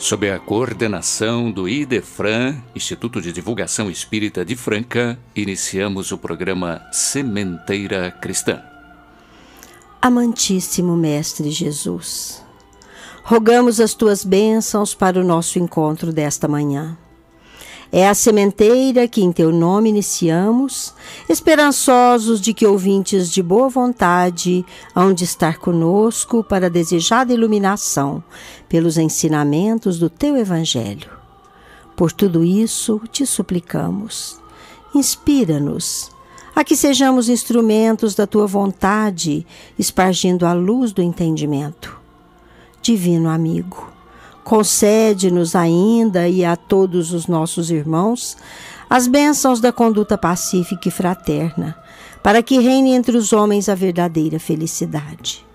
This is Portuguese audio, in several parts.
Sob a coordenação do IDEFRAN, Instituto de Divulgação Espírita de Franca, iniciamos o programa Sementeira Cristã. Amantíssimo Mestre Jesus, rogamos as Tuas bênçãos para o nosso encontro desta manhã. É a sementeira que em Teu nome iniciamos, esperançosos de que ouvintes de boa vontade hão de estar conosco para a desejada iluminação pelos ensinamentos do Teu Evangelho. Por tudo isso, te suplicamos. Inspira-nos a que sejamos instrumentos da Tua vontade, espargindo a luz do entendimento. Divino amigo, concede-nos ainda e a todos os nossos irmãos as bênçãos da conduta pacífica e fraterna, para que reine entre os homens a verdadeira felicidade.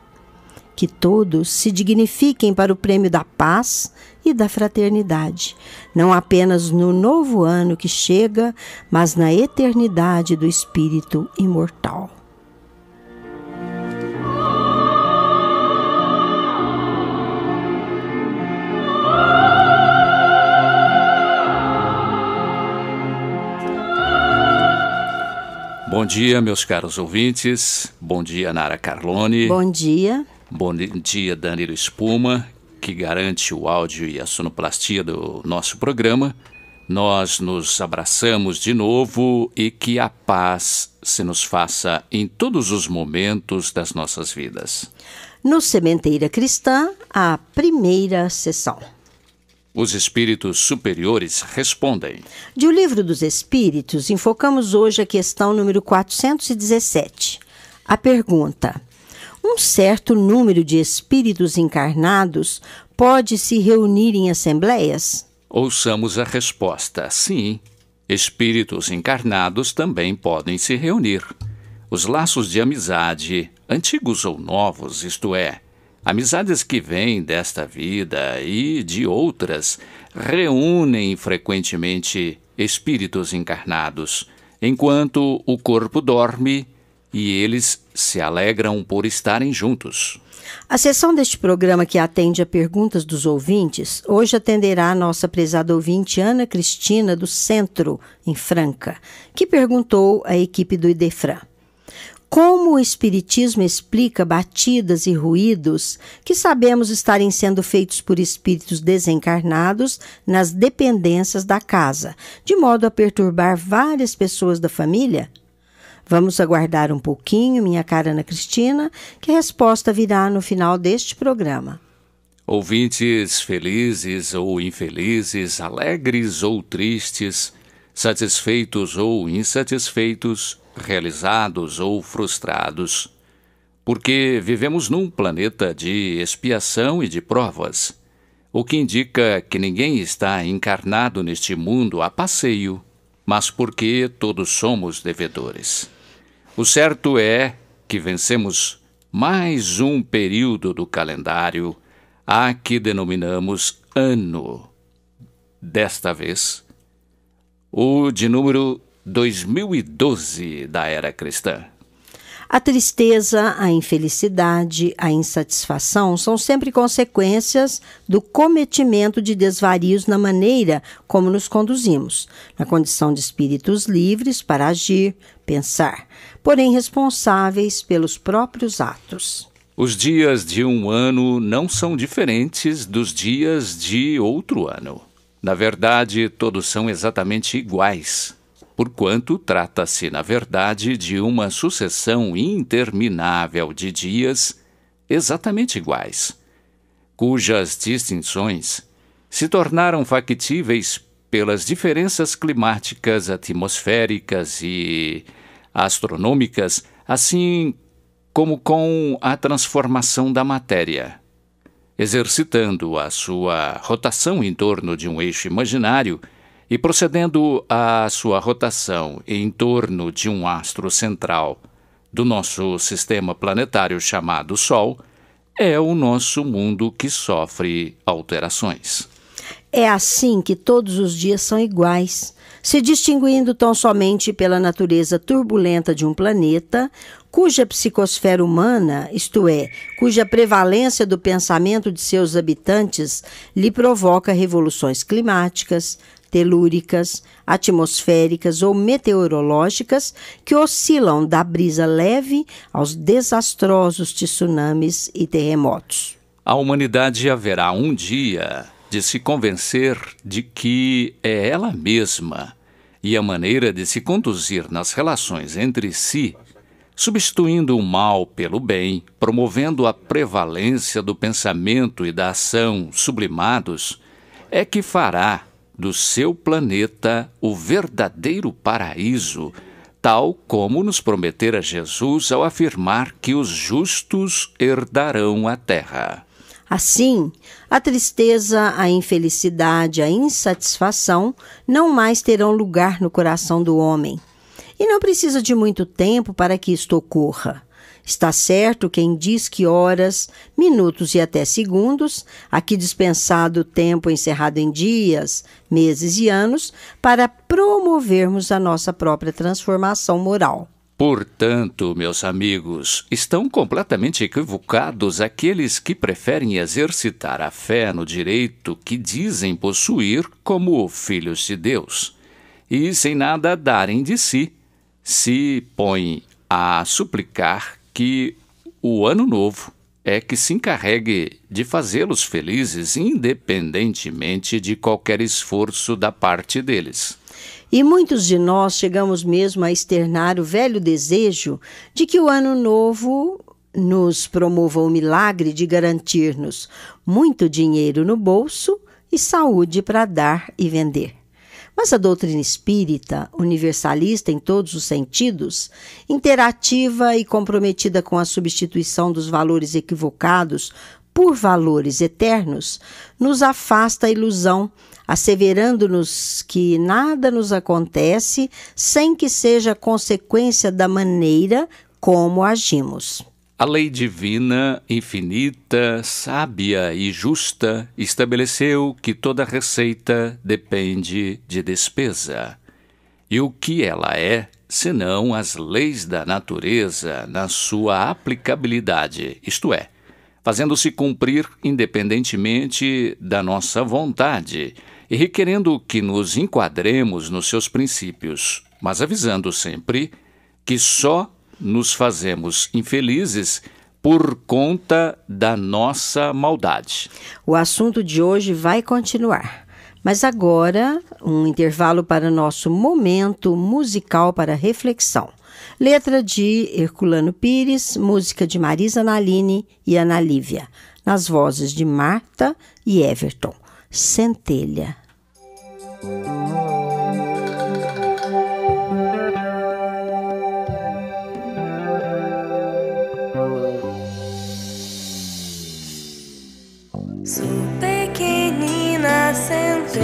Que todos se dignifiquem para o prêmio da paz e da fraternidade, não apenas no novo ano que chega, mas na eternidade do Espírito imortal. Bom dia, meus caros ouvintes. Bom dia, Nara Carlone. Bom dia. Bom dia, Danilo Espuma, que garante o áudio e a sonoplastia do nosso programa. Nós nos abraçamos de novo e que a paz se nos faça em todos os momentos das nossas vidas. No Sementeira Cristã, a primeira sessão. Os espíritos superiores respondem. De O Livro dos Espíritos, enfocamos hoje a questão número 417. A pergunta: um certo número de espíritos encarnados pode se reunir em assembleias? Ouçamos a resposta: sim. Espíritos encarnados também podem se reunir. Os laços de amizade, antigos ou novos, isto é, amizades que vêm desta vida e de outras, reúnem frequentemente espíritos encarnados, enquanto o corpo dorme e eles se alegram por estarem juntos. A sessão deste programa que atende a perguntas dos ouvintes, hoje atenderá a nossa prezada ouvinte Ana Cristina do Centro, em Franca, que perguntou à equipe do IDEFRAN: como o Espiritismo explica batidas e ruídos que sabemos estarem sendo feitos por espíritos desencarnados nas dependências da casa, de modo a perturbar várias pessoas da família? Vamos aguardar um pouquinho, minha cara Ana Cristina, que a resposta virá no final deste programa. Ouvintes felizes ou infelizes, alegres ou tristes, satisfeitos ou insatisfeitos, realizados ou frustrados, porque vivemos num planeta de expiação e de provas, o que indica que ninguém está encarnado neste mundo a passeio, mas porque todos somos devedores. O certo é que vencemos mais um período do calendário, a que denominamos ano. Desta vez, o de número 2012 da era cristã. A tristeza, a infelicidade, a insatisfação são sempre consequências do cometimento de desvarios na maneira como nos conduzimos, na condição de espíritos livres para agir, pensar, porém responsáveis pelos próprios atos. Os dias de um ano não são diferentes dos dias de outro ano. Na verdade, todos são exatamente iguais, porquanto trata-se, na verdade, de uma sucessão interminável de dias exatamente iguais, cujas distinções se tornaram factíveis pelas diferenças climáticas, atmosféricas e astronômicas, assim como com a transformação da matéria, exercitando a sua rotação em torno de um eixo imaginário e procedendo à sua rotação em torno de um astro central do nosso sistema planetário chamado Sol, é o nosso mundo que sofre alterações. É assim que todos os dias são iguais, se distinguindo tão somente pela natureza turbulenta de um planeta, cuja psicosfera humana, isto é, cuja prevalência do pensamento de seus habitantes lhe provoca revoluções climáticas, telúricas, atmosféricas ou meteorológicas que oscilam da brisa leve aos desastrosos tsunamis e terremotos. A humanidade haverá um dia de se convencer de que é ela mesma e a maneira de se conduzir nas relações entre si, substituindo o mal pelo bem, promovendo a prevalência do pensamento e da ação sublimados, é que fará do seu planeta o verdadeiro paraíso, tal como nos prometera Jesus ao afirmar que os justos herdarão a terra. Assim, a tristeza, a infelicidade, a insatisfação não mais terão lugar no coração do homem. E não precisa de muito tempo para que isto ocorra. Está certo quem diz que horas, minutos e até segundos, aqui dispensado o tempo encerrado em dias, meses e anos, para promovermos a nossa própria transformação moral. Portanto, meus amigos, estão completamente equivocados aqueles que preferem exercitar a fé no direito que dizem possuir como filhos de Deus, e sem nada darem de si, se põem a suplicar que o ano novo é que se encarregue de fazê-los felizes independentemente de qualquer esforço da parte deles. E muitos de nós chegamos mesmo a externar o velho desejo de que o ano novo nos promova o milagre de garantir-nos muito dinheiro no bolso e saúde para dar e vender. Mas a doutrina espírita, universalista em todos os sentidos, interativa e comprometida com a substituição dos valores equivocados por valores eternos, nos afasta a ilusão, asseverando-nos que nada nos acontece sem que seja consequência da maneira como agimos. A lei divina, infinita, sábia e justa estabeleceu que toda receita depende de despesa. E o que ela é, senão as leis da natureza na sua aplicabilidade, isto é, fazendo-se cumprir independentemente da nossa vontade e requerendo que nos enquadremos nos seus princípios, mas avisando sempre que só nos fazemos infelizes por conta da nossa maldade. O assunto de hoje vai continuar, mas agora um intervalo para nosso momento musical para reflexão. Letra de Herculano Pires, música de Marisa Naline e Ana Lívia, nas vozes de Marta e Everton. Centelha. Sou pequenina centelha,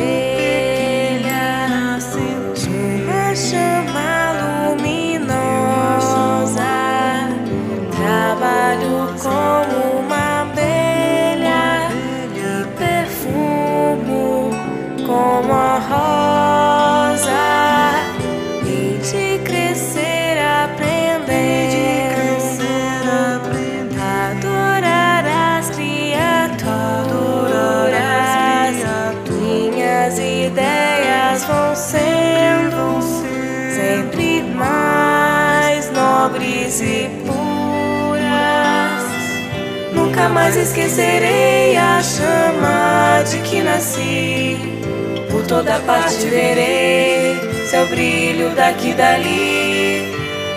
uma chama luminosa, trabalho como uma abelha e perfumo como a rosa, e de crescer aprendendo, adorar as criaturas, minhas ideias vão sendo sempre mais nobres e puras. Nunca mais esquecerei a chama de que nasci. Por toda parte verei seu brilho daqui e dali,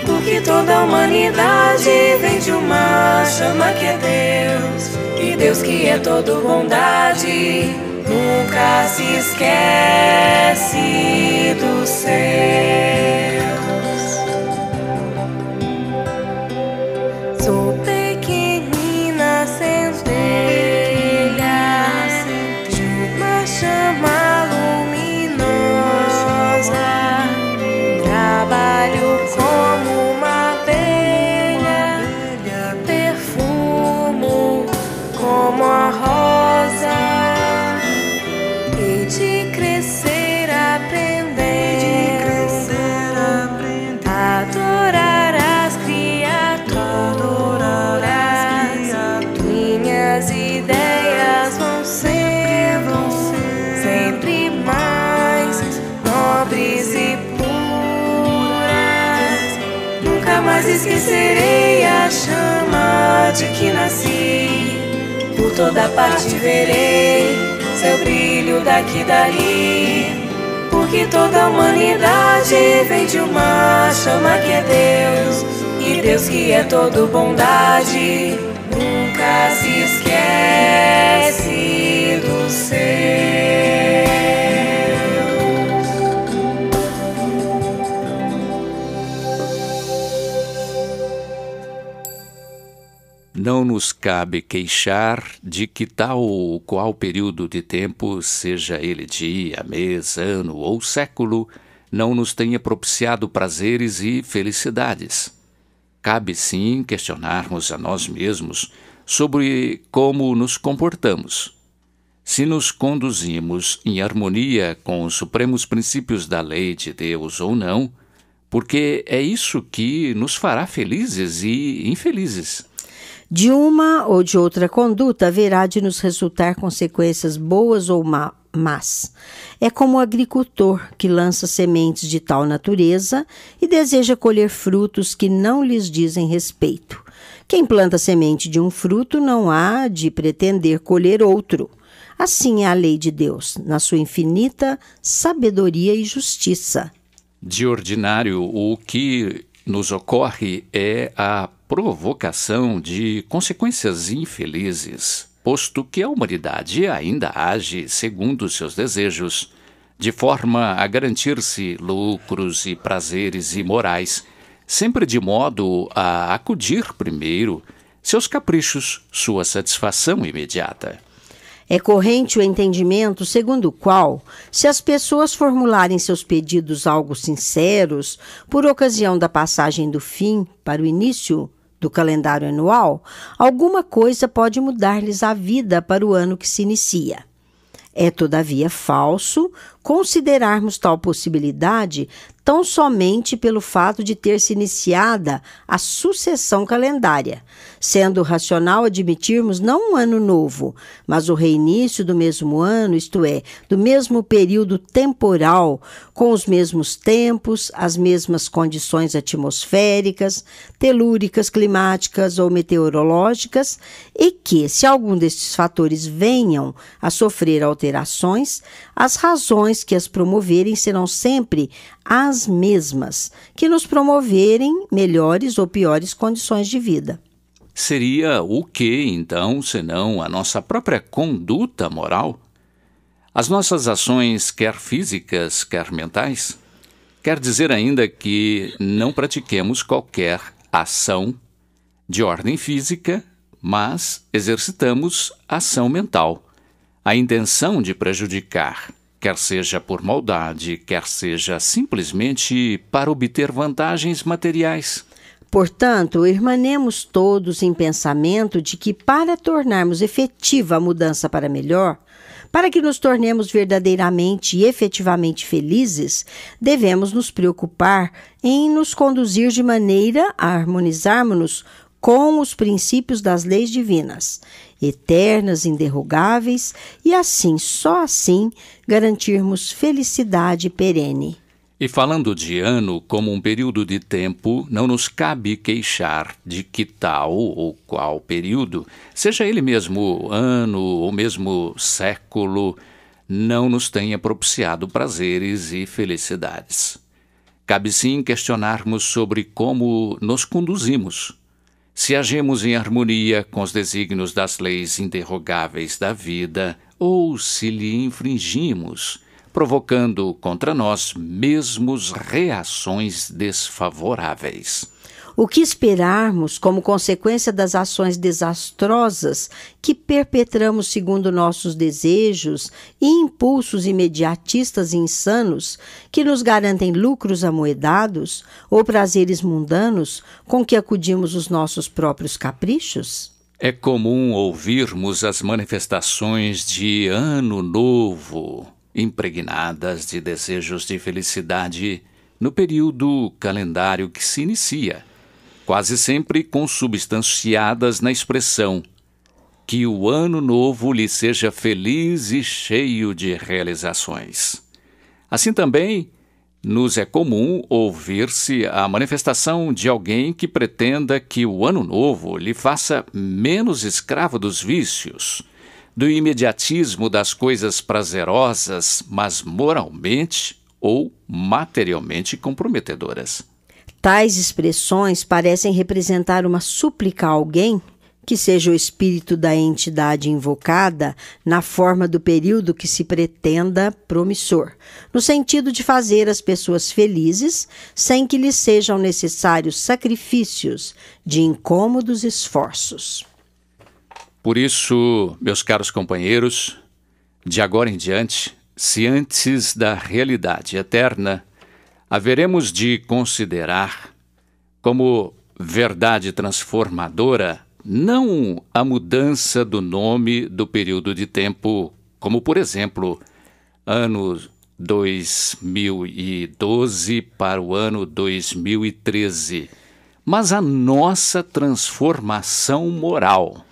porque toda a humanidade vem de uma chama que é Deus, e Deus que é todo bondade nunca se esquece dos seus. Sou pequenina centelha, uma chama luminosa, trabalho como uma abelha, perfumo como a rosa, e de crescer aprendendo, Jamais esquecerei a chama de que nasci. Por toda parte verei seu brilho daqui e dali. Porque toda a humanidade vem de uma chama que é Deus. E Deus que é todo bondade nunca se esquece do céu. Não nos cabe queixar de que tal ou qual período de tempo, seja ele dia, mês, ano ou século, não nos tenha propiciado prazeres e felicidades. Cabe sim questionarmos a nós mesmos sobre como nos comportamos. Se nos conduzimos em harmonia com os supremos princípios da lei de Deus ou não, porque é isso que nos fará felizes e infelizes. De uma ou de outra conduta haverá de nos resultar consequências boas ou más. É como o agricultor que lança sementes de tal natureza e deseja colher frutos que não lhes dizem respeito. Quem planta semente de um fruto não há de pretender colher outro. Assim é a lei de Deus, na sua infinita sabedoria e justiça. De ordinário, o que nos ocorre é a provocação de consequências infelizes, posto que a humanidade ainda age segundo seus desejos, de forma a garantir-se lucros e prazeres imorais, sempre de modo a acudir primeiro seus caprichos, sua satisfação imediata. É corrente o entendimento segundo o qual, se as pessoas formularem seus pedidos algo sinceros, por ocasião da passagem do fim para o início do calendário anual, alguma coisa pode mudar-lhes a vida para o ano que se inicia. É, todavia, falso considerarmos tal possibilidade tão somente pelo fato de ter se iniciada a sucessão calendária, sendo racional admitirmos não um ano novo, mas o reinício do mesmo ano, isto é, do mesmo período temporal, com os mesmos tempos, as mesmas condições atmosféricas, telúricas, climáticas ou meteorológicas, e que, se algum destes fatores venham a sofrer alterações, as razões que as promoverem serão sempre as mesmas, que nos promoverem melhores ou piores condições de vida. Seria o que, então, senão a nossa própria conduta moral? As nossas ações, quer físicas, quer mentais? Quer dizer ainda que não pratiquemos qualquer ação de ordem física, mas exercitamos ação mental, a intenção de prejudicar, quer seja por maldade, quer seja simplesmente para obter vantagens materiais. Portanto, irmanemos todos em pensamento de que, para tornarmos efetiva a mudança para melhor, para que nos tornemos verdadeiramente e efetivamente felizes, devemos nos preocupar em nos conduzir de maneira a harmonizarmos-nos com os princípios das leis divinas, eternas, inderrogáveis, e assim, só assim, garantirmos felicidade perene. E falando de ano como um período de tempo, não nos cabe queixar de que tal ou qual período, seja ele mesmo ano ou mesmo século, não nos tenha propiciado prazeres e felicidades. Cabe sim questionarmos sobre como nos conduzimos. Se agimos em harmonia com os desígnios das leis interrogáveis da vida, ou se lhe infringimos, provocando contra nós mesmos reações desfavoráveis. O que esperarmos como consequência das ações desastrosas que perpetramos segundo nossos desejos e impulsos imediatistas e insanos que nos garantem lucros amoedados ou prazeres mundanos com que acudimos os nossos próprios caprichos? É comum ouvirmos as manifestações de Ano Novo, impregnadas de desejos de felicidade no período calendário que se inicia, quase sempre consubstanciadas na expressão que o ano novo lhe seja feliz e cheio de realizações. Assim também, nos é comum ouvir-se a manifestação de alguém que pretenda que o ano novo lhe faça menos escravo dos vícios, do imediatismo das coisas prazerosas, mas moralmente ou materialmente comprometedoras. Tais expressões parecem representar uma súplica a alguém que seja o espírito da entidade invocada na forma do período que se pretenda promissor, no sentido de fazer as pessoas felizes sem que lhes sejam necessários sacrifícios de incômodos esforços. Por isso, meus caros companheiros, de agora em diante, se antes da realidade eterna, haveremos de considerar como verdade transformadora não a mudança do nome do período de tempo, como, por exemplo, ano 2012 para o ano 2013, mas a nossa transformação moral.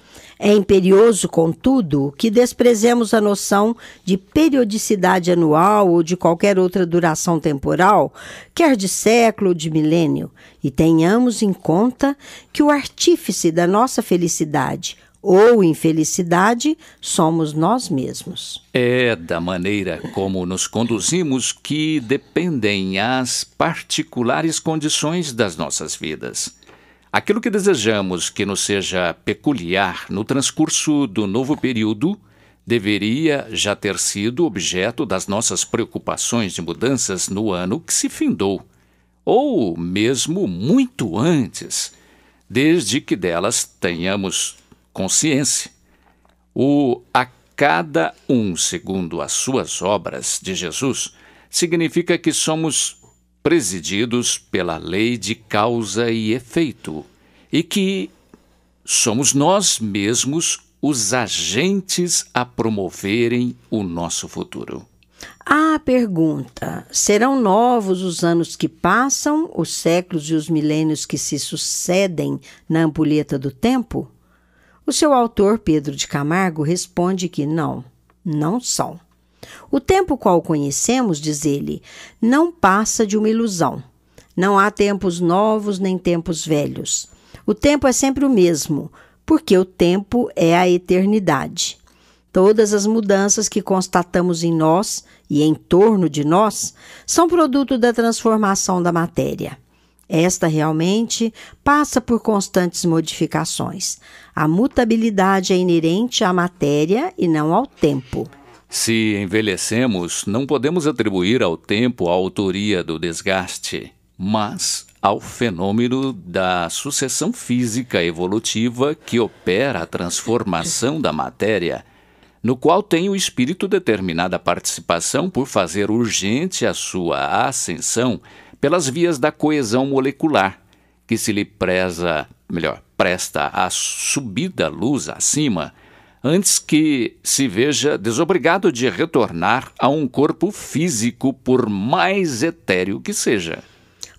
É imperioso, contudo, que desprezemos a noção de periodicidade anual ou de qualquer outra duração temporal, quer de século ou de milênio, e tenhamos em conta que o artífice da nossa felicidade ou infelicidade somos nós mesmos. É da maneira como nos conduzimos que dependem as particulares condições das nossas vidas. Aquilo que desejamos que nos seja peculiar no transcurso do novo período deveria já ter sido objeto das nossas preocupações de mudanças no ano que se findou, ou mesmo muito antes, desde que delas tenhamos consciência. O "a cada um segundo as suas obras" de Jesus significa que somos presididos pela lei de causa e efeito, e que somos nós mesmos os agentes a promoverem o nosso futuro. A pergunta: serão novos os anos que passam, os séculos e os milênios que se sucedem na ampulheta do tempo? O seu autor, Pedro de Camargo, responde que não são. O tempo qual conhecemos, diz ele, não passa de uma ilusão. Não há tempos novos nem tempos velhos. O tempo é sempre o mesmo, porque o tempo é a eternidade. Todas as mudanças que constatamos em nós e em torno de nós são produto da transformação da matéria. Esta realmente passa por constantes modificações. A mutabilidade é inerente à matéria e não ao tempo. Se envelhecemos, não podemos atribuir ao tempo a autoria do desgaste, mas ao fenômeno da sucessão física evolutiva que opera a transformação da matéria, no qual tem o espírito determinada participação por fazer urgente a sua ascensão pelas vias da coesão molecular, que se lhe presta a subida luz acima, antes que se veja desobrigado de retornar a um corpo físico, por mais etéreo que seja.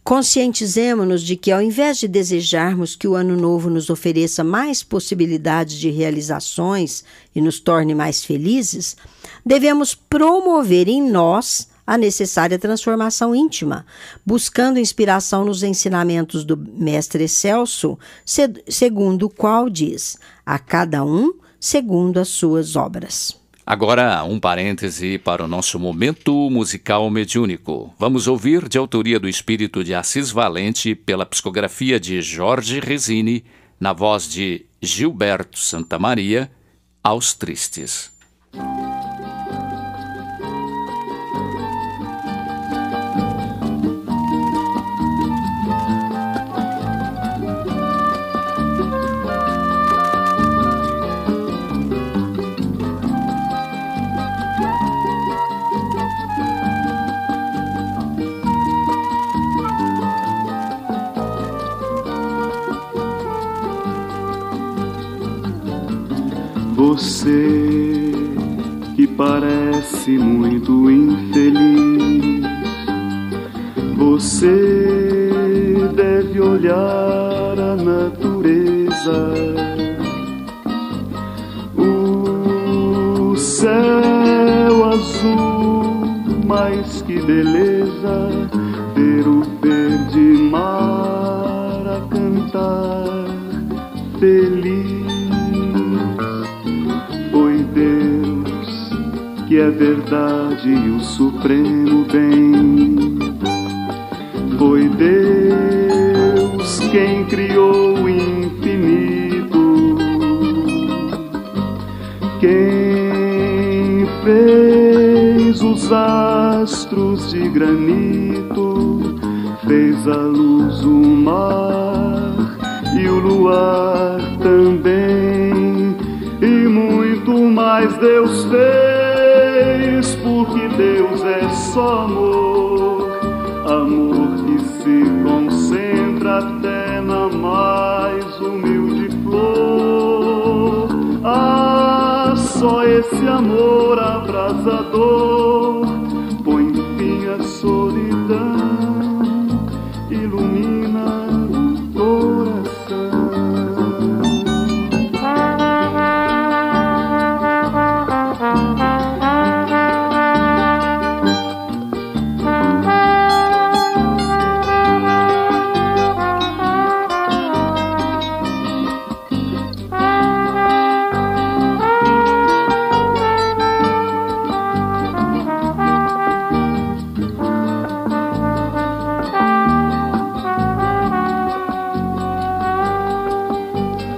Conscientizemo-nos de que, ao invés de desejarmos que o ano novo nos ofereça mais possibilidades de realizações e nos torne mais felizes, devemos promover em nós a necessária transformação íntima, buscando inspiração nos ensinamentos do Mestre Excelso, segundo o qual diz: a cada um segundo as suas obras. Agora, um parêntese para o nosso momento musical mediúnico. Vamos ouvir, de autoria do espírito de Assis Valente, pela psicografia de Jorge Resini, na voz de Gilberto Santamaria, Aos Tristes. Você que parece muito infeliz, você deve olhar a natureza, o céu azul, mas que beleza! feliz. Foi Deus, que é verdade e o supremo bem. Foi Deus quem criou o infinito, quem fez os astros de granito, fez a luz, o mar e o luar também, e muito mais Deus fez, porque Deus é só amor, amor que se concentra até na mais humilde flor. Ah, só esse amor abrasador põe fim à solidão, ilumina o coração.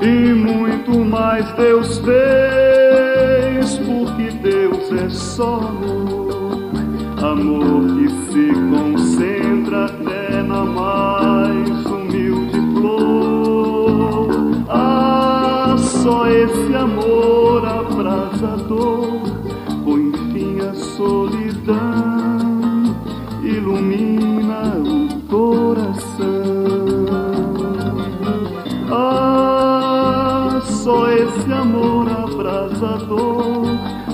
E muito mais Deus fez, porque Deus é só amor, amor que se concentra até na mais humilde flor. Ah, só esse amor abrasador põe fim à solidão, ilumina o coração. Só esse amor abrasador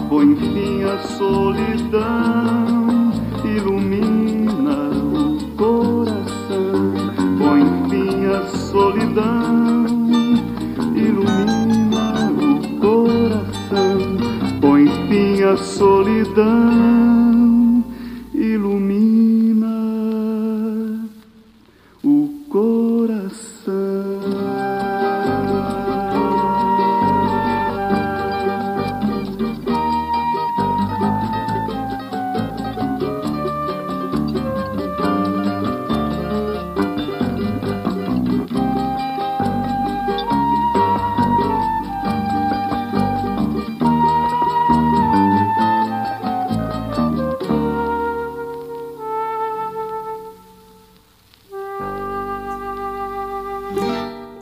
põe fim à solidão, ilumina o coração. Põe fim à solidão, ilumina o coração. Põe fim à solidão, ilumina o coração.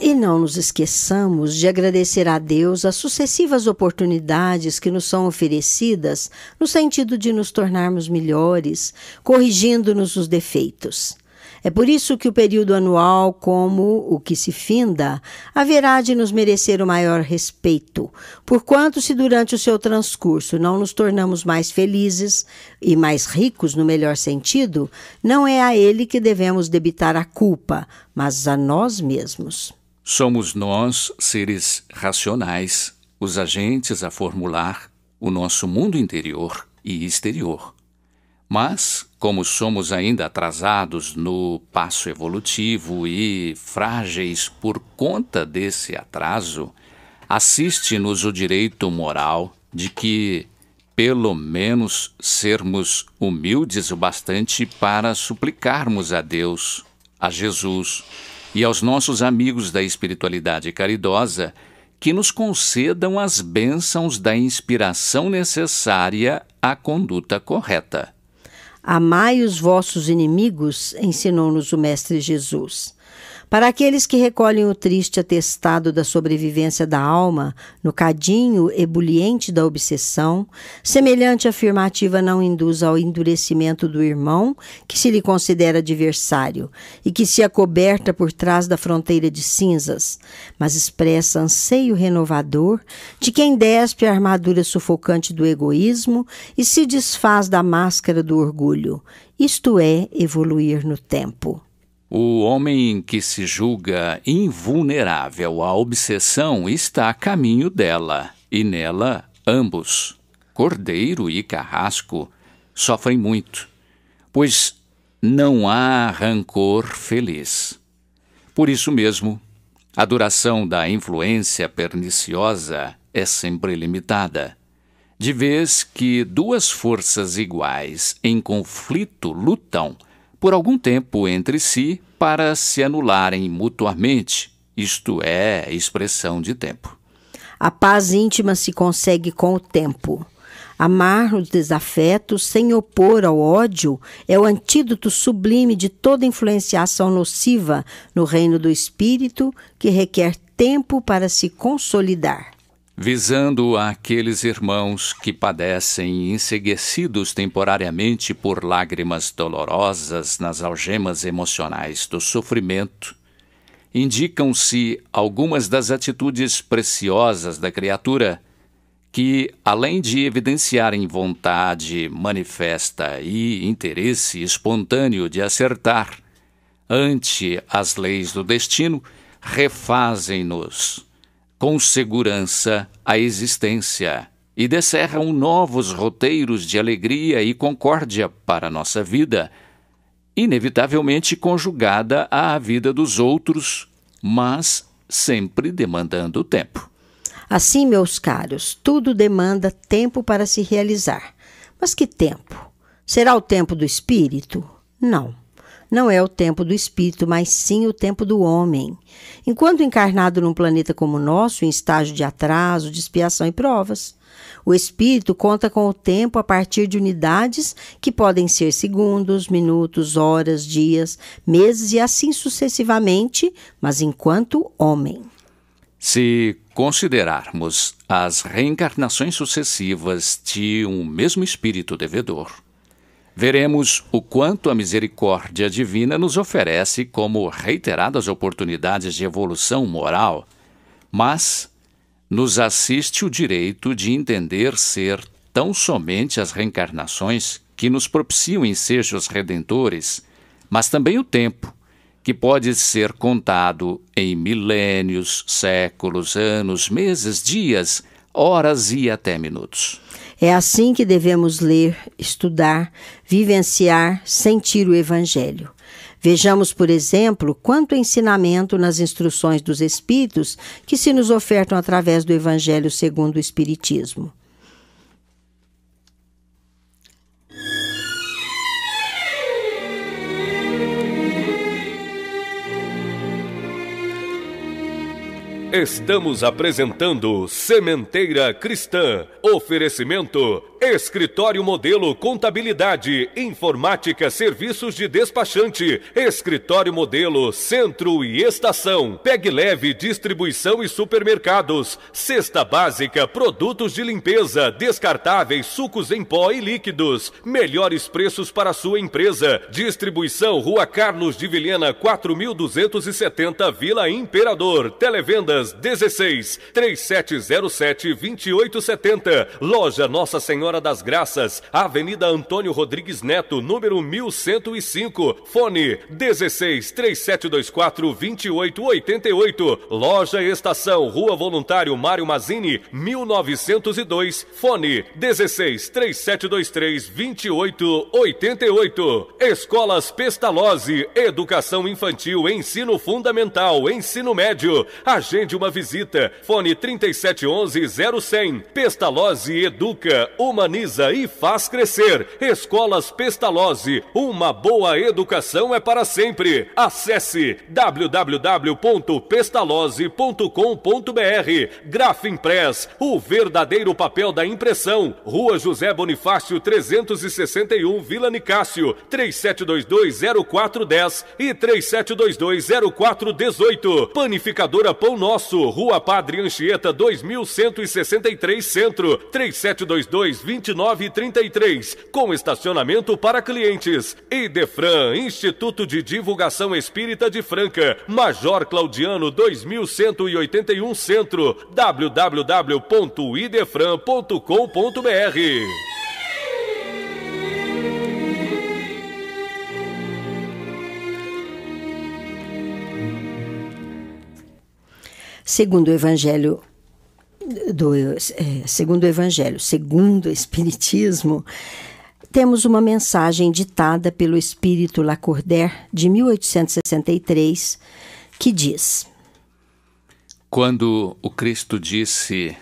E não nos esqueçamos de agradecer a Deus as sucessivas oportunidades que nos são oferecidas no sentido de nos tornarmos melhores, corrigindo-nos os defeitos. É por isso que o período anual, como o que se finda, haverá de nos merecer o maior respeito, porquanto se durante o seu transcurso não nos tornamos mais felizes e mais ricos no melhor sentido, não é a ele que devemos debitar a culpa, mas a nós mesmos. Somos nós, seres racionais, os agentes a formular o nosso mundo interior e exterior. Mas, como somos ainda atrasados no passo evolutivo e frágeis por conta desse atraso, assiste-nos o direito moral de que, pelo menos, sermos humildes o bastante para suplicarmos a Deus, a Jesus e aos nossos amigos da espiritualidade caridosa que nos concedam as bênçãos da inspiração necessária à conduta correta. Amai os vossos inimigos, ensinou-nos o Mestre Jesus. Para aqueles que recolhem o triste atestado da sobrevivência da alma no cadinho ebuliente da obsessão, semelhante afirmativa não induz ao endurecimento do irmão que se lhe considera adversário e que se acoberta por trás da fronteira de cinzas, mas expressa anseio renovador de quem despe a armadura sufocante do egoísmo e se desfaz da máscara do orgulho, isto é, evoluir no tempo. O homem que se julga invulnerável à obsessão está a caminho dela, e nela ambos, cordeiro e carrasco, sofrem muito, pois não há rancor feliz. Por isso mesmo, A duração da influência perniciosa é sempre limitada, de vez que duas forças iguais em conflito lutam por algum tempo entre si para se anularem mutuamente, isto é, expressão de tempo. A paz íntima se consegue com o tempo. Amar os desafetos sem opor ao ódio é o antídoto sublime de toda influenciação nociva no reino do espírito, que requer tempo para se consolidar. Visando aqueles irmãos que padecem enseguecidos temporariamente por lágrimas dolorosas nas algemas emocionais do sofrimento, indicam-se algumas das atitudes preciosas da criatura que, além de evidenciarem vontade manifesta e interesse espontâneo de acertar ante as leis do destino, refazem-nos com segurança a existência e descerram novos roteiros de alegria e concórdia para a nossa vida, inevitavelmente conjugada à vida dos outros, mas sempre demandando tempo. Assim, meus caros, tudo demanda tempo para se realizar. Mas que tempo? Será o tempo do espírito? Não. Não é o tempo do espírito, mas sim o tempo do homem. Enquanto encarnado num planeta como o nosso, em estágio de atraso, de expiação e provas, o espírito conta com o tempo a partir de unidades que podem ser segundos, minutos, horas, dias, meses e assim sucessivamente, mas enquanto homem. Se considerarmos as reencarnações sucessivas de um mesmo espírito devedor, veremos o quanto a misericórdia divina nos oferece como reiteradas oportunidades de evolução moral, mas nos assiste o direito de entender ser tão somente as reencarnações que nos propiciam ensejos redentores, mas também o tempo, que pode ser contado em milênios, séculos, anos, meses, dias, horas e até minutos. É assim que devemos ler, estudar, vivenciar, sentir o Evangelho. Vejamos, por exemplo, quanto ensinamento nas instruções dos Espíritos que se nos ofertam através do Evangelho segundo o Espiritismo. Estamos apresentando Sementeira Cristã. Oferecimento: Escritório Modelo Contabilidade, Informática, Serviços de Despachante, Escritório Modelo Centro e Estação, Pegue Leve Distribuição e Supermercados, Cesta Básica, Produtos de Limpeza, Descartáveis, Sucos em Pó e Líquidos, melhores preços para sua empresa. Distribuição Rua Carlos de Vilhena 4270, Vila Imperador. Televendas 16 3707 2870. Loja Nossa Senhora das Graças, Avenida Antônio Rodrigues Neto, número 1105. Fone 16 3724 2888. Loja Estação, Rua Voluntário Mário Mazzini, 1902. Fone 16 3723 2888. Escolas Pestalozzi, Educação Infantil, Ensino Fundamental, Ensino Médio. Agende uma visita. Fone 3711-0100. Pestalozzi educa, humaniza e faz crescer. Escolas Pestalozzi, uma boa educação é para sempre. Acesse www.pestalozzi.com.br. Grafimpress, o verdadeiro papel da impressão. Rua José Bonifácio 361, Vila Nicásio, 3722-0410 e 3722-0418. Panificadora Pão Nosso, Rua Padre Anchieta 2163 Centro, 3722-2933, com estacionamento para clientes. Idefran, Instituto de Divulgação Espírita de Franca, Major Claudiano 2181 Centro, www.idefran.com.br. Segundo o Evangelho, segundo o Espiritismo, temos uma mensagem ditada pelo Espírito Lacordaire de 1863, que diz: Quando o Cristo disse: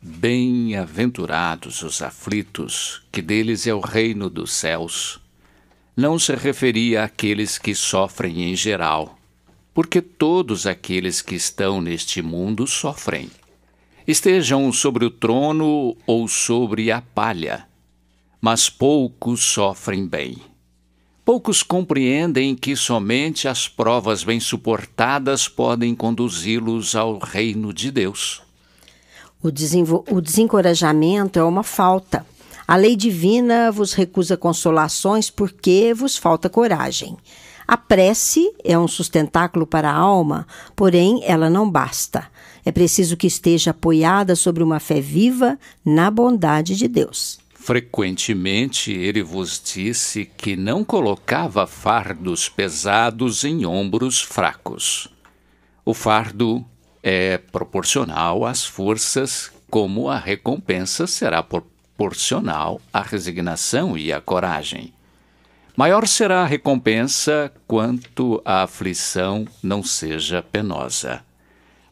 "Bem-aventurados os aflitos, que deles é o reino dos céus", não se referia àqueles que sofrem em geral, porque todos aqueles que estão neste mundo sofrem, estejam sobre o trono ou sobre a palha, mas poucos sofrem bem. Poucos compreendem que somente as provas bem suportadas podem conduzi-los ao reino de Deus. O desencorajamento é uma falta. A lei divina vos recusa consolações porque vos falta coragem. A prece é um sustentáculo para a alma, porém ela não basta. É preciso que esteja apoiada sobre uma fé viva na bondade de Deus. Frequentemente ele vos disse que não colocava fardos pesados em ombros fracos. O fardo é proporcional às forças, como a recompensa será proporcional à resignação e à coragem. Maior será a recompensa quanto a aflição não seja penosa.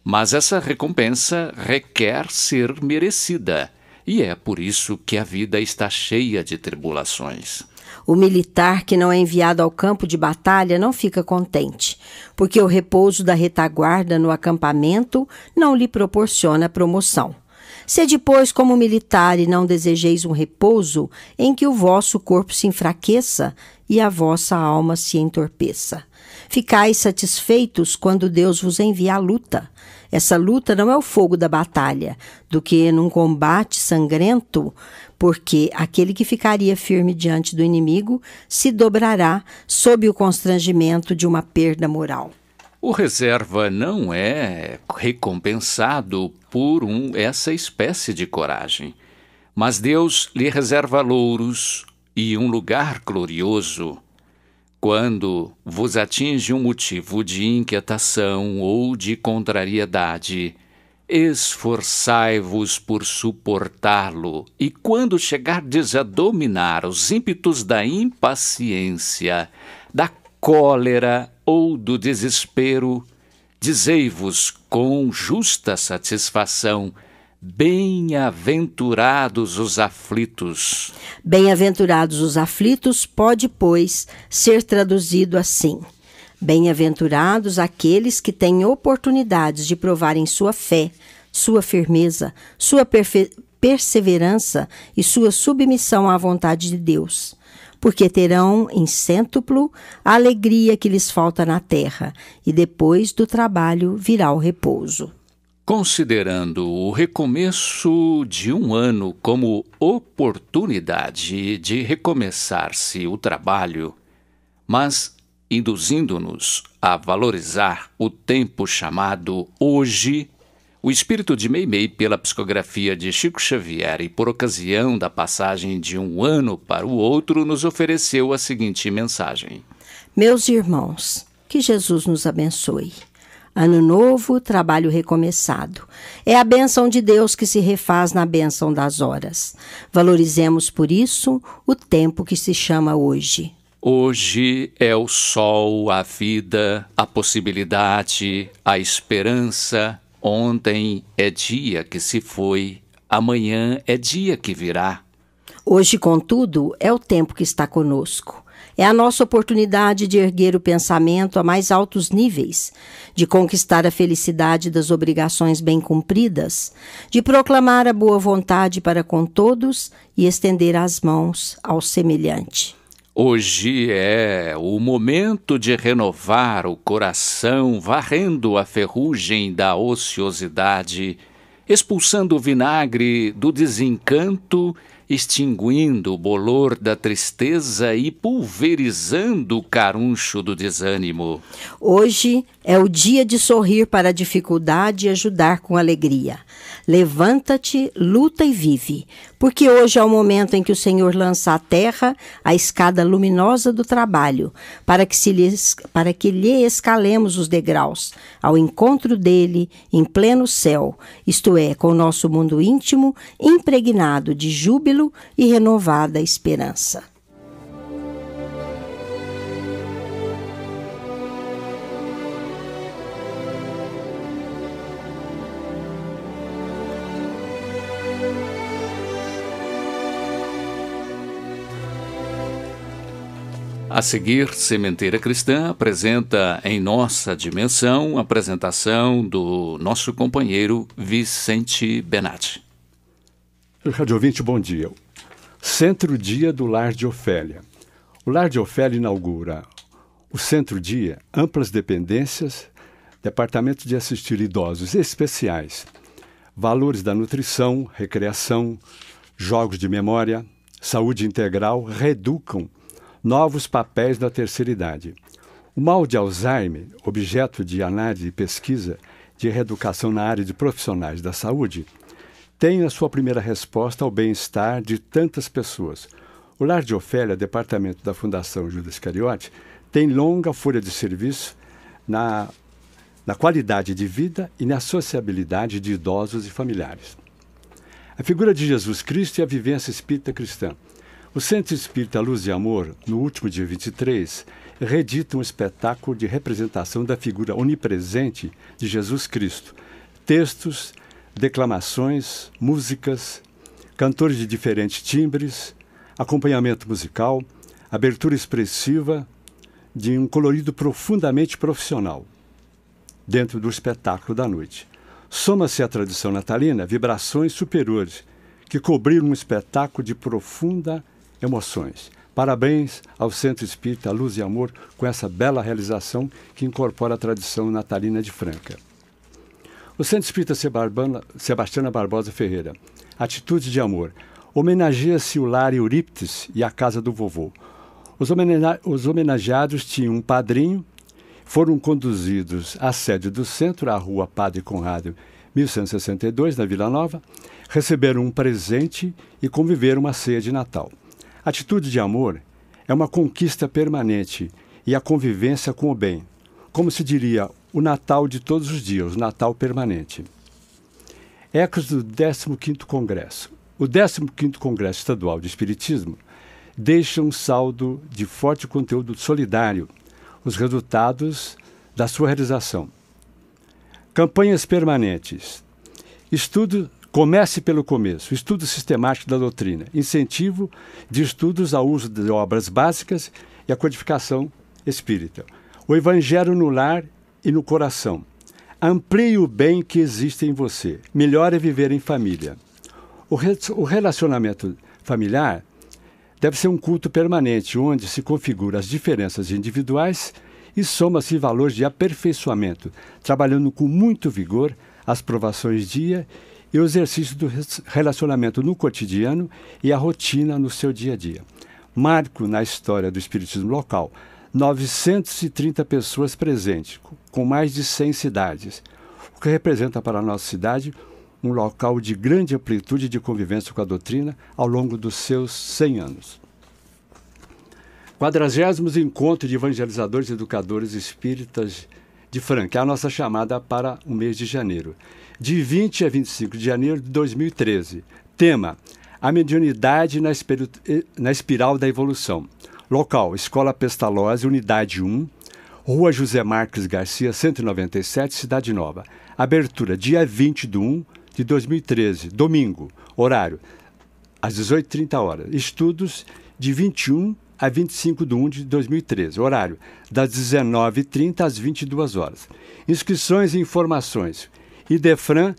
Mas essa recompensa requer ser merecida, e é por isso que a vida está cheia de tribulações. O militar que não é enviado ao campo de batalha não fica contente, porque o repouso da retaguarda no acampamento não lhe proporciona promoção. Sede, pois, como militar e não desejeis um repouso em que o vosso corpo se enfraqueça e a vossa alma se entorpeça. Ficais satisfeitos quando Deus vos envia a luta. Essa luta não é o fogo da batalha, do que num combate sangrento, porque aquele que ficaria firme diante do inimigo se dobrará sob o constrangimento de uma perda moral. O reserva não é recompensado por essa espécie de coragem, mas Deus lhe reserva louros e um lugar glorioso. Quando vos atinge um motivo de inquietação ou de contrariedade, esforçai-vos por suportá-lo, e quando chegardes a dominar os ímpetos da impaciência, da cólera ou do desespero, dizei-vos com justa satisfação: bem-aventurados os aflitos. Bem-aventurados os aflitos pode, pois, ser traduzido assim: bem-aventurados aqueles que têm oportunidades de provarem sua fé, sua firmeza, sua perseverança e sua submissão à vontade de Deus, porque terão em cêntuplo a alegria que lhes falta na terra, e depois do trabalho virá o repouso. Considerando o recomeço de um ano como oportunidade de recomeçar-se o trabalho, mas induzindo-nos a valorizar o tempo chamado hoje, o espírito de Meimei, pela psicografia de Chico Xavier e por ocasião da passagem de um ano para o outro, nos ofereceu a seguinte mensagem: Meus irmãos, que Jesus nos abençoe. Ano novo, trabalho recomeçado. É a bênção de Deus que se refaz na bênção das horas. Valorizemos, por isso, o tempo que se chama hoje. Hoje é o sol, a vida, a possibilidade, a esperança. Ontem é dia que se foi, amanhã é dia que virá. Hoje, contudo, é o tempo que está conosco. É a nossa oportunidade de erguer o pensamento a mais altos níveis, de conquistar a felicidade das obrigações bem cumpridas, de proclamar a boa vontade para com todos e estender as mãos ao semelhante. Hoje é o momento de renovar o coração, varrendo a ferrugem da ociosidade, expulsando o vinagre do desencanto, extinguindo o bolor da tristeza e pulverizando o caruncho do desânimo. Hoje é o dia de sorrir para a dificuldade e ajudar com alegria. Levanta-te, luta e vive, porque hoje é o momento em que o Senhor lança à terra a escada luminosa do trabalho, para que lhe escalemos os degraus, ao encontro dele em pleno céu, isto é, com o nosso mundo íntimo impregnado de júbilo e renovada esperança. A seguir, Sementeira Cristã apresenta em nossa dimensão a apresentação do nosso companheiro Vicente Benatti. Rádio ouvinte, bom dia. Centro-Dia do Lar de Ofélia. O Lar de Ofélia inaugura o Centro-Dia, amplas dependências, departamento de assistir idosos especiais, valores da nutrição, recreação, jogos de memória, saúde integral, reeducam novos papéis da terceira idade. O mal de Alzheimer, objeto de análise e pesquisa de reeducação na área de profissionais da saúde, tem a sua primeira resposta ao bem-estar de tantas pessoas. O Lar de Ofélia, departamento da Fundação Judas Iscariote, tem longa folha de serviço na qualidade de vida e na sociabilidade de idosos e familiares. A figura de Jesus Cristo e a vivência espírita cristã. O Centro Espírita Luz e Amor, no último dia 23, reedita um espetáculo de representação da figura onipresente de Jesus Cristo. Textos, declamações, músicas, cantores de diferentes timbres, acompanhamento musical, abertura expressiva de um colorido profundamente profissional dentro do espetáculo da noite. Soma-se à tradição natalina vibrações superiores que cobriram um espetáculo de profunda emoções. Parabéns ao Centro Espírita Luz e Amor com essa bela realização que incorpora a tradição natalina de Franca. O Centro Espírita Sebastiana Barbosa Ferreira. Atitude de amor. Homenageia-se o lar Euríptes e a casa do vovô. Os homenageados tinham um padrinho, foram conduzidos à sede do centro, à rua Padre Conrado, 1162, na Vila Nova, receberam um presente e conviveram uma ceia de Natal. Atitude de amor é uma conquista permanente e a convivência com o bem. Como se diria, o Natal de todos os dias, o Natal permanente. Ecos do 15º Congresso. O 15º Congresso Estadual de Espiritismo deixa um saldo de forte conteúdo solidário, os resultados da sua realização. Campanhas permanentes. Comece pelo começo. Estudo sistemático da doutrina. Incentivo de estudos ao uso de obras básicas e a codificação espírita. O Evangelho no lar e no coração. Amplie o bem que existe em você. Melhor é viver em família. O relacionamento familiar deve ser um culto permanente, onde se configura as diferenças individuais e soma-se valores de aperfeiçoamento, trabalhando com muito vigor as provações dia e o exercício do relacionamento no cotidiano e a rotina no seu dia a dia. Marco na história do espiritismo local, 930 pessoas presentes, com mais de 100 cidades, o que representa para a nossa cidade um local de grande amplitude de convivência com a doutrina ao longo dos seus 100 anos. 40º Encontro de Evangelizadores e Educadores Espíritas de Franca, é a nossa chamada para o mês de janeiro. De 20 a 25 de janeiro de 2013. Tema: a mediunidade na espiral da evolução. Local: Escola Pestalozzi, Unidade 1, Rua José Marques Garcia, 197, Cidade Nova. Abertura: dia 20 de 1 de 2013, domingo. Horário: às 18h30. Estudos: de 21 a 25 de 1 de 2013. Horário: das 19h30 às 22h. Inscrições e informações: Idefran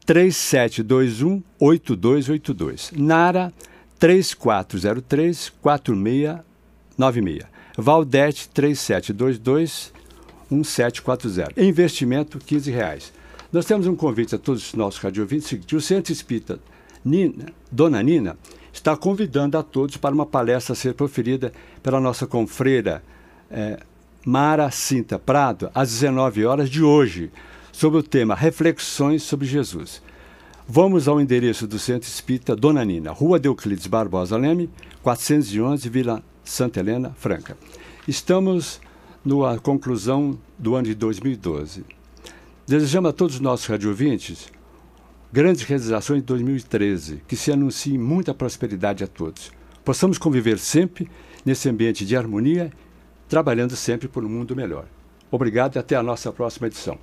3721-8282. Nara 3403-4696. Valdete 3722-1740. Investimento R$15. Nós temos um convite a todos os nossos radiovintes. O Centro Espírita Dona Nina está convidando a todos para uma palestra a ser proferida pela nossa confreira Mara Cinta Prado, às 19h de hoje, sobre o tema Reflexões sobre Jesus. Vamos ao endereço do Centro Espírita Dona Nina, Rua Euclides Barbosa Leme, 411, Vila Santa Helena, Franca. Estamos na conclusão do ano de 2012. Desejamos a todos os nossos radiovintes grandes realizações de 2013, que se anunciem muita prosperidade a todos. Possamos conviver sempre nesse ambiente de harmonia, trabalhando sempre por um mundo melhor. Obrigado e até a nossa próxima edição.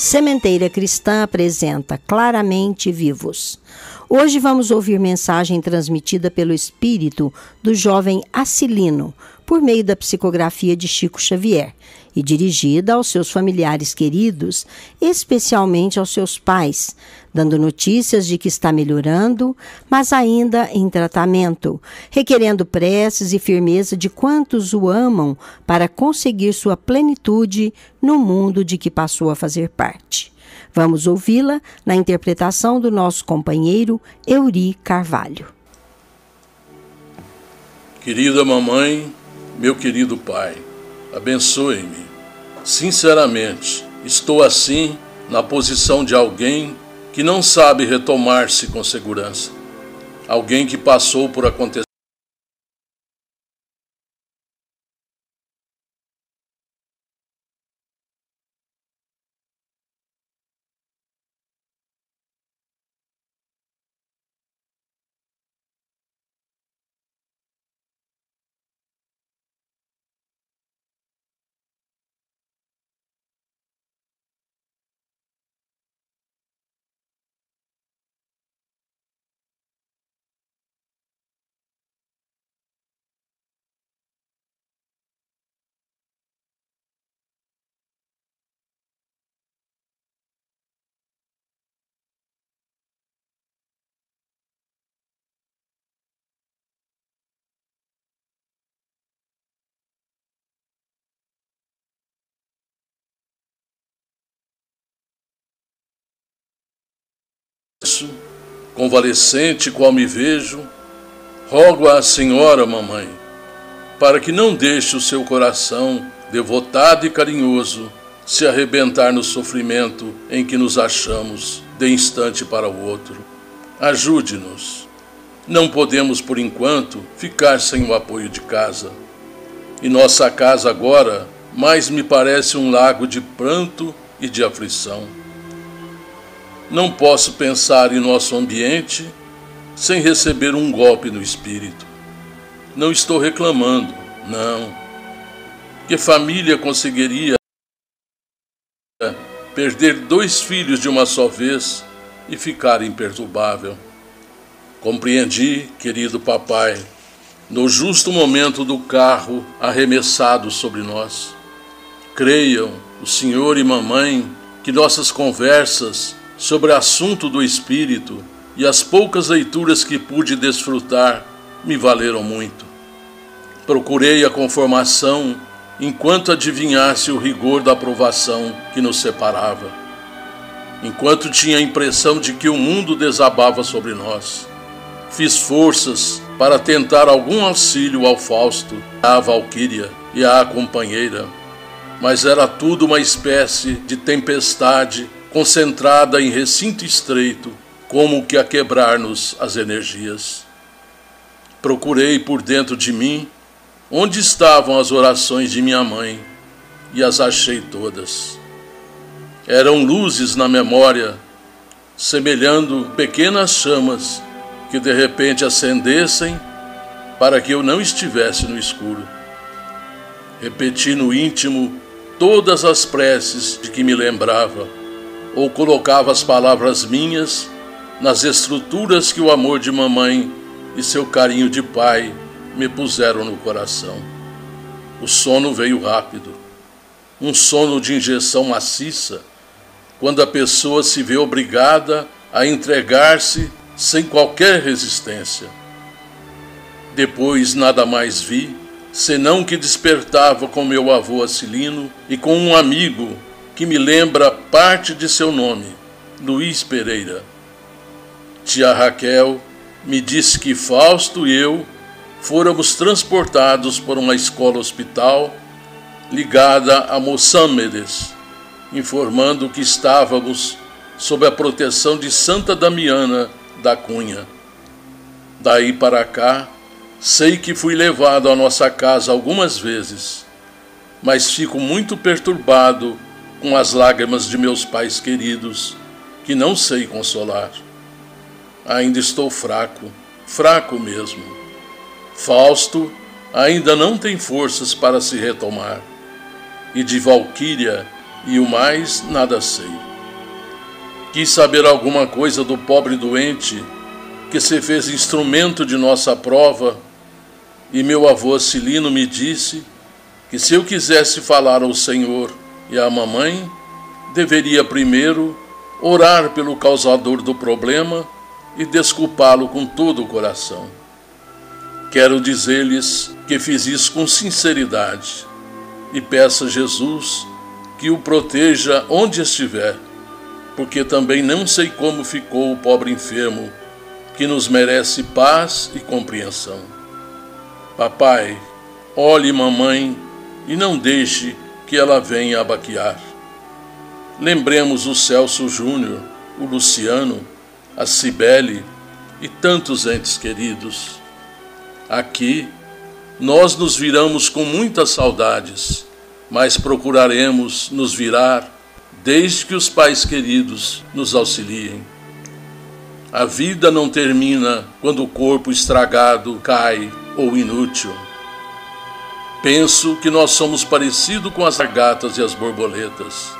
Sementeira Cristã apresenta Claramente Vivos. Hoje vamos ouvir mensagem transmitida pelo espírito do jovem Acilino, por meio da psicografia de Chico Xavier, e dirigida aos seus familiares queridos, especialmente aos seus pais, dando notícias de que está melhorando, mas ainda em tratamento, requerendo preces e firmeza de quantos o amam para conseguir sua plenitude no mundo de que passou a fazer parte. Vamos ouvi-la na interpretação do nosso companheiro Euri Carvalho. Querida mamãe, meu querido pai, abençoe-me. Sinceramente, estou assim na posição de alguém que não sabe retomar-se com segurança. Alguém que passou por acontecimentos convalescente qual me vejo, rogo à senhora mamãe, para que não deixe o seu coração, devotado e carinhoso, se arrebentar no sofrimento em que nos achamos de instante para o outro. Ajude-nos. Não podemos, por enquanto, ficar sem o apoio de casa. E nossa casa agora mais me parece um lago de pranto e de aflição. Não posso pensar em nosso ambiente sem receber um golpe no espírito. Não estou reclamando, não. Que família conseguiria perder 2 filhos de uma só vez e ficar imperturbável? Compreendi, querido papai, no justo momento do carro arremessado sobre nós. Creiam, o senhor e mamãe, que nossas conversas sobre o assunto do espírito e as poucas leituras que pude desfrutar me valeram muito. Procurei a conformação enquanto adivinhasse o rigor da provação que nos separava, enquanto tinha a impressão de que o mundo desabava sobre nós. Fiz forças para tentar algum auxílio ao Fausto, à Valquíria e à companheira, mas era tudo uma espécie de tempestade concentrada em recinto estreito, como que a quebrar-nos as energias. Procurei por dentro de mim onde estavam as orações de minha mãe e as achei todas. Eram luzes na memória, semelhando pequenas chamas que de repente acendessem para que eu não estivesse no escuro. Repeti no íntimo todas as preces de que me lembrava, ou colocava as palavras minhas nas estruturas que o amor de mamãe e seu carinho de pai me puseram no coração. O sono veio rápido, um sono de injeção maciça, quando a pessoa se vê obrigada a entregar-se sem qualquer resistência. Depois nada mais vi, senão que despertava com meu avô Acilino e com um amigo que me lembra parte de seu nome, Luiz Pereira. Tia Raquel me disse que Fausto e eu fôramos transportados por uma escola-hospital ligada a Moçâmedes, informando que estávamos sob a proteção de Santa Damiana da Cunha. Daí para cá, sei que fui levado à nossa casa algumas vezes, mas fico muito perturbado com as lágrimas de meus pais queridos, que não sei consolar. Ainda estou fraco, fraco mesmo. Fausto ainda não tem forças para se retomar, e de Valquíria e o mais nada sei. Quis saber alguma coisa do pobre doente que se fez instrumento de nossa prova, e meu avô Cilino me disse que se eu quisesse falar ao Senhor e à mamãe, deveria primeiro orar pelo causador do problema e desculpá-lo com todo o coração. Quero dizer-lhes que fiz isso com sinceridade e peço a Jesus que o proteja onde estiver, porque também não sei como ficou o pobre enfermo, que nos merece paz e compreensão. Papai, olhe mamãe e não deixe que ela venha abaquear. Lembremos o Celso Júnior, o Luciano, a Cibele e tantos entes queridos. Aqui, nós nos viramos com muitas saudades, mas procuraremos nos virar desde que os pais queridos nos auxiliem. A vida não termina quando o corpo estragado cai ou inútil. Penso que nós somos parecidos com as lagartas e as borboletas.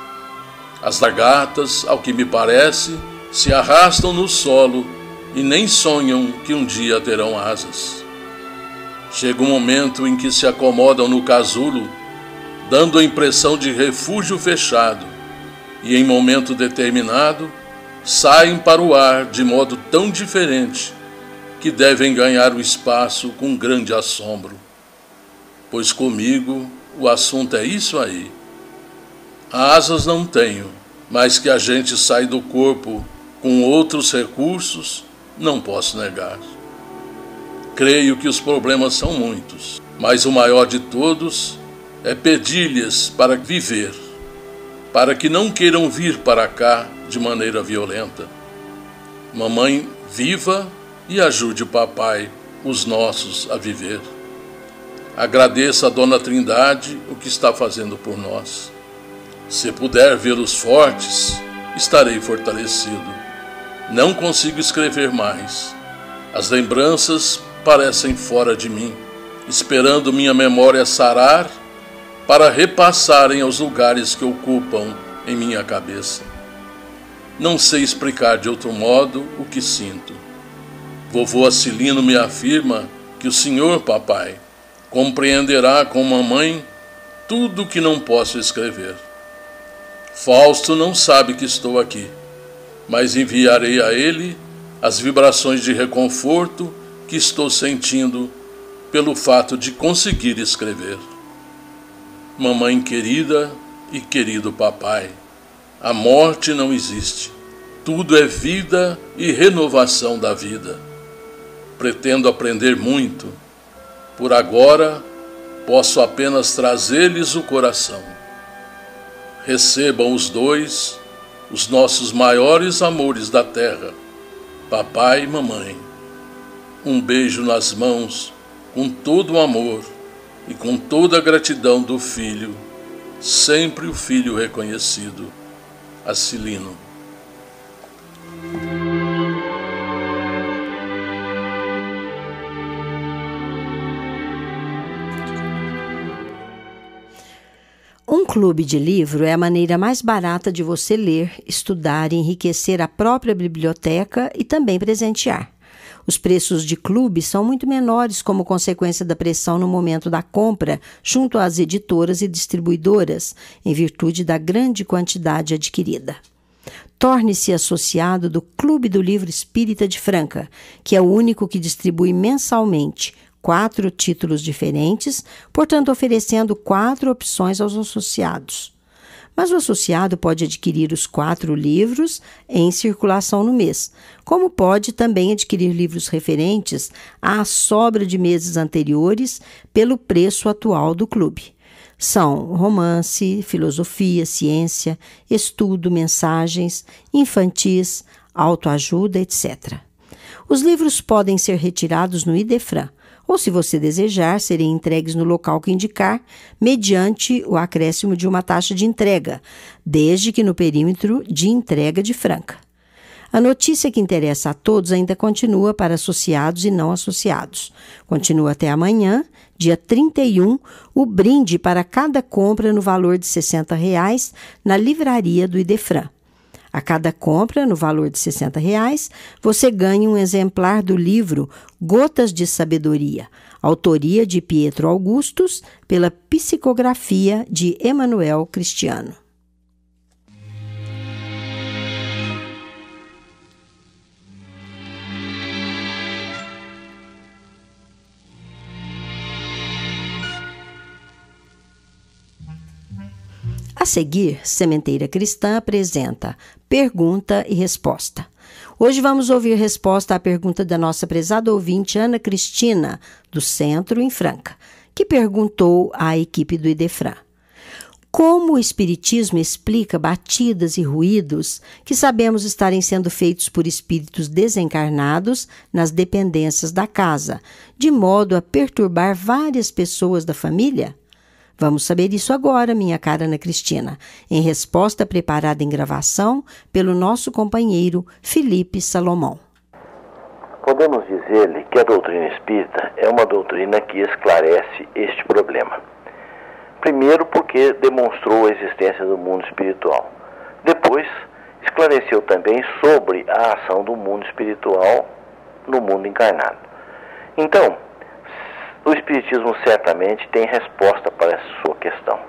As lagartas, ao que me parece, se arrastam no solo e nem sonham que um dia terão asas. Chega um momento em que se acomodam no casulo, dando a impressão de refúgio fechado, e em momento determinado saem para o ar de modo tão diferente que devem ganhar o espaço com grande assombro. Pois comigo o assunto é isso aí. Asas não tenho, mas que a gente sai do corpo com outros recursos, não posso negar. Creio que os problemas são muitos, mas o maior de todos é pedir-lhes para viver, para que não queiram vir para cá de maneira violenta. Mamãe, viva e ajude o papai, os nossos, a viver. Agradeça a Dona Trindade o que está fazendo por nós. Se puder vê-los fortes, estarei fortalecido. Não consigo escrever mais. As lembranças parecem fora de mim, esperando minha memória sarar para repassarem aos lugares que ocupam em minha cabeça. Não sei explicar de outro modo o que sinto. Vovô Acilino me afirma que o senhor, papai, compreenderá com mamãe tudo o que não posso escrever. Fausto não sabe que estou aqui, mas enviarei a ele as vibrações de reconforto que estou sentindo pelo fato de conseguir escrever. Mamãe querida e querido papai, a morte não existe. Tudo é vida e renovação da vida. Pretendo aprender muito. Por agora, posso apenas trazer-lhes o coração. Recebam os dois os nossos maiores amores da terra, papai e mamãe. Um beijo nas mãos, com todo o amor e com toda a gratidão do filho, sempre o filho reconhecido, Acilino. Um clube de livro é a maneira mais barata de você ler, estudar e enriquecer a própria biblioteca e também presentear. Os preços de clube são muito menores como consequência da pressão no momento da compra junto às editoras e distribuidoras, em virtude da grande quantidade adquirida. Torne-se associado do Clube do Livro Espírita de Franca, que é o único que distribui mensalmente 4 títulos diferentes, portanto oferecendo 4 opções aos associados. Mas o associado pode adquirir os 4 livros em circulação no mês, como pode também adquirir livros referentes à sobra de meses anteriores pelo preço atual do clube. São romance, filosofia, ciência, estudo, mensagens, infantis, autoajuda, etc. Os livros podem ser retirados no Idefran, ou, se você desejar, serem entregues no local que indicar, mediante o acréscimo de uma taxa de entrega, desde que no perímetro de entrega de Franca. A notícia que interessa a todos ainda continua para associados e não associados. Continua até amanhã, dia 31, o brinde para cada compra no valor de R$ 60 na livraria do Idefran. A cada compra, no valor de R$60, você ganha um exemplar do livro Gotas de Sabedoria, autoria de Pietro Augustus, pela psicografia de Emanuel Cristiano. A seguir, Sementeira Cristã apresenta Pergunta e Resposta. Hoje vamos ouvir resposta à pergunta da nossa prezada ouvinte Ana Cristina, do Centro, em Franca, que perguntou à equipe do Idefran: como o Espiritismo explica batidas e ruídos que sabemos estarem sendo feitos por espíritos desencarnados nas dependências da casa, de modo a perturbar várias pessoas da família? Vamos saber isso agora, minha cara Ana Cristina, em resposta preparada em gravação pelo nosso companheiro Felipe Salomão. Podemos dizer-lhe que a doutrina espírita é uma doutrina que esclarece este problema. Primeiro, porque demonstrou a existência do mundo espiritual. Depois, esclareceu também sobre a ação do mundo espiritual no mundo encarnado. Então, o Espiritismo certamente tem resposta para essa sua questão.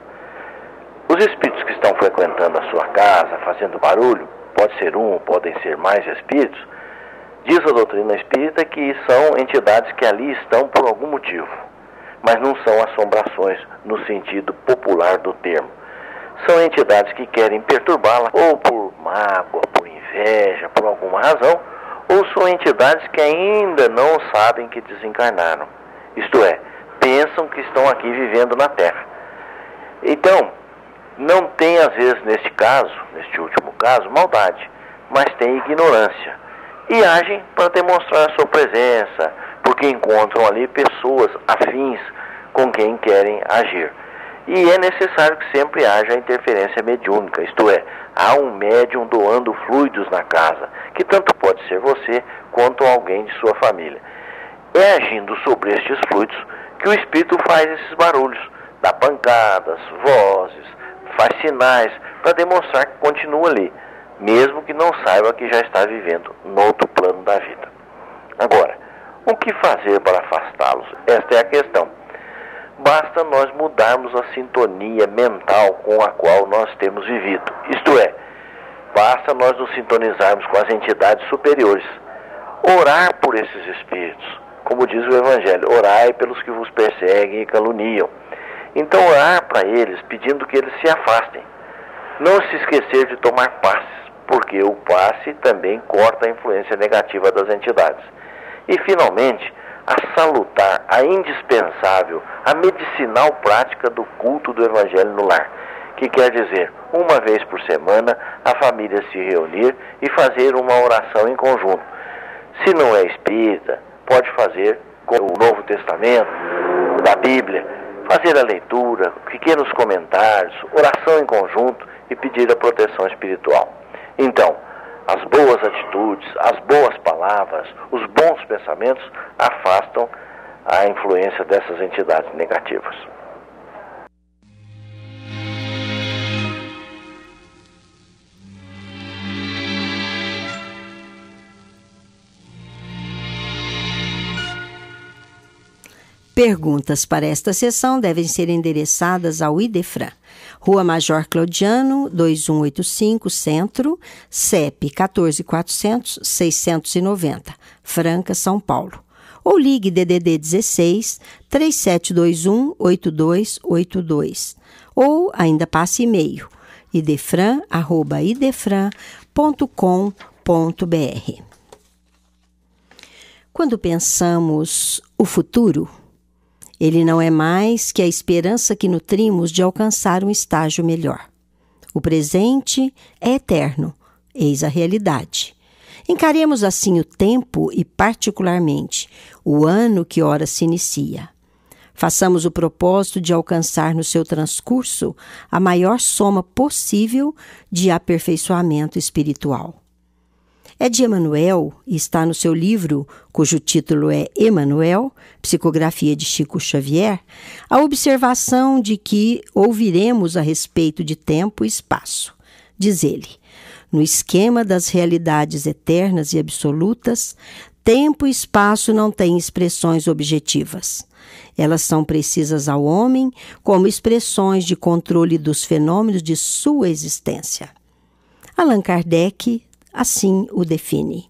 Os espíritos que estão frequentando a sua casa, fazendo barulho, pode ser um, podem ser mais espíritos, diz a doutrina espírita que são entidades que ali estão por algum motivo, mas não são assombrações no sentido popular do termo. São entidades que querem perturbá-la ou por mágoa, por inveja, por alguma razão, ou são entidades que ainda não sabem que desencarnaram. Isto é, pensam que estão aqui vivendo na Terra. Então, não tem às vezes neste caso, neste último caso, maldade, mas tem ignorância. E agem para demonstrar a sua presença, porque encontram ali pessoas afins com quem querem agir. E é necessário que sempre haja interferência mediúnica, isto é, há um médium doando fluidos na casa, que tanto pode ser você quanto alguém de sua família. É agindo sobre estes fluidos que o espírito faz esses barulhos, dá pancadas, vozes, faz sinais para demonstrar que continua ali, mesmo que não saiba que já está vivendo no outro plano da vida. Agora, o que fazer para afastá-los? Esta é a questão. Basta nós mudarmos a sintonia mental com a qual nós temos vivido. Isto é, basta nós nos sintonizarmos com as entidades superiores, orar por esses espíritos. Como diz o Evangelho, orai pelos que vos perseguem e caluniam. Então orar para eles, pedindo que eles se afastem. Não se esquecer de tomar passes, porque o passe também corta a influência negativa das entidades. E finalmente, a salutar, a indispensável, a medicinal prática do culto do Evangelho no lar, que quer dizer, uma vez por semana, a família se reunir e fazer uma oração em conjunto. Se não é espírita, pode fazer com o Novo Testamento, da Bíblia, fazer a leitura, pequenos comentários, oração em conjunto e pedir a proteção espiritual. Então, as boas atitudes, as boas palavras, os bons pensamentos afastam a influência dessas entidades negativas. Perguntas para esta sessão devem ser endereçadas ao Idefran, Rua Major Claudiano, 2185, Centro, CEP 14400-690, Franca, São Paulo. Ou ligue DDD 16 3721-8282. Ou ainda passe e-mail idefran@idefran.com.br. Quando pensamos o futuro, ele não é mais que a esperança que nutrimos de alcançar um estágio melhor. O presente é eterno, eis a realidade. Encaremos assim o tempo e, particularmente, o ano que ora se inicia. Façamos o propósito de alcançar no seu transcurso a maior soma possível de aperfeiçoamento espiritual. É de Emmanuel, e está no seu livro, cujo título é Emmanuel, Psicografia de Chico Xavier, a observação de que ouviremos a respeito de tempo e espaço. Diz ele: No esquema das realidades eternas e absolutas, tempo e espaço não têm expressões objetivas. Elas são precisas ao homem como expressões de controle dos fenômenos de sua existência. Allan Kardec assim o define.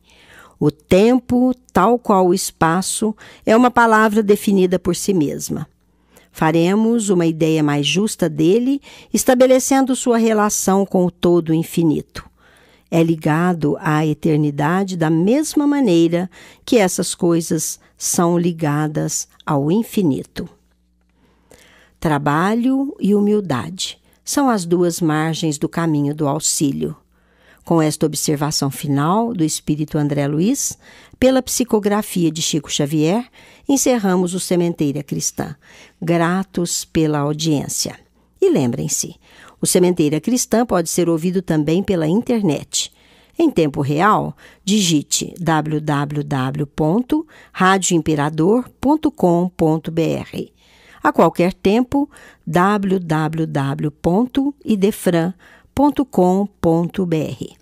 O tempo, tal qual o espaço, é uma palavra definida por si mesma. Faremos uma ideia mais justa dele, estabelecendo sua relação com o todo infinito. É ligado à eternidade da mesma maneira que essas coisas são ligadas ao infinito. Trabalho e humildade são as duas margens do caminho do auxílio. Com esta observação final do espírito André Luiz, pela psicografia de Chico Xavier, encerramos o Sementeira Cristã, gratos pela audiência. E lembrem-se, o Sementeira Cristã pode ser ouvido também pela internet. Em tempo real, digite www.radioimperador.com.br. A qualquer tempo, www.idefran.com.br.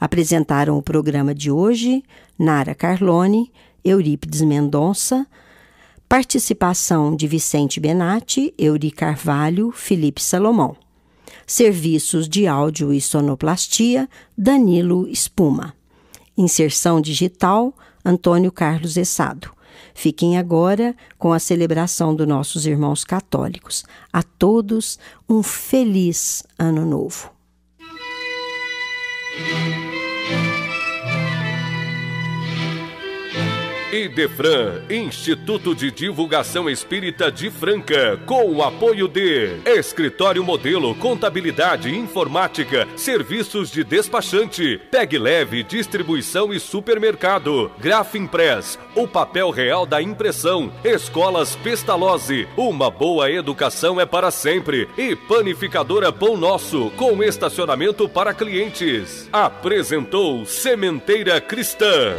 Apresentaram o programa de hoje Nara Carlone, Eurípides Mendonça, participação de Vicente Benatti, Euri Carvalho, Felipe Salomão. Serviços de áudio e sonoplastia, Danilo Espuma. Inserção digital, Antônio Carlos Essado. Fiquem agora com a celebração dos nossos irmãos católicos. A todos, um feliz Ano Novo. Idefran, Instituto de Divulgação Espírita de Franca, com o apoio de Escritório Modelo, Contabilidade, Informática, Serviços de Despachante, Peg Leve, Distribuição e Supermercado, Grafimpress, o papel real da impressão, Escolas Pestalozzi, uma boa educação é para sempre, e Panificadora Pão Nosso, com estacionamento para clientes. Apresentou Sementeira Cristã.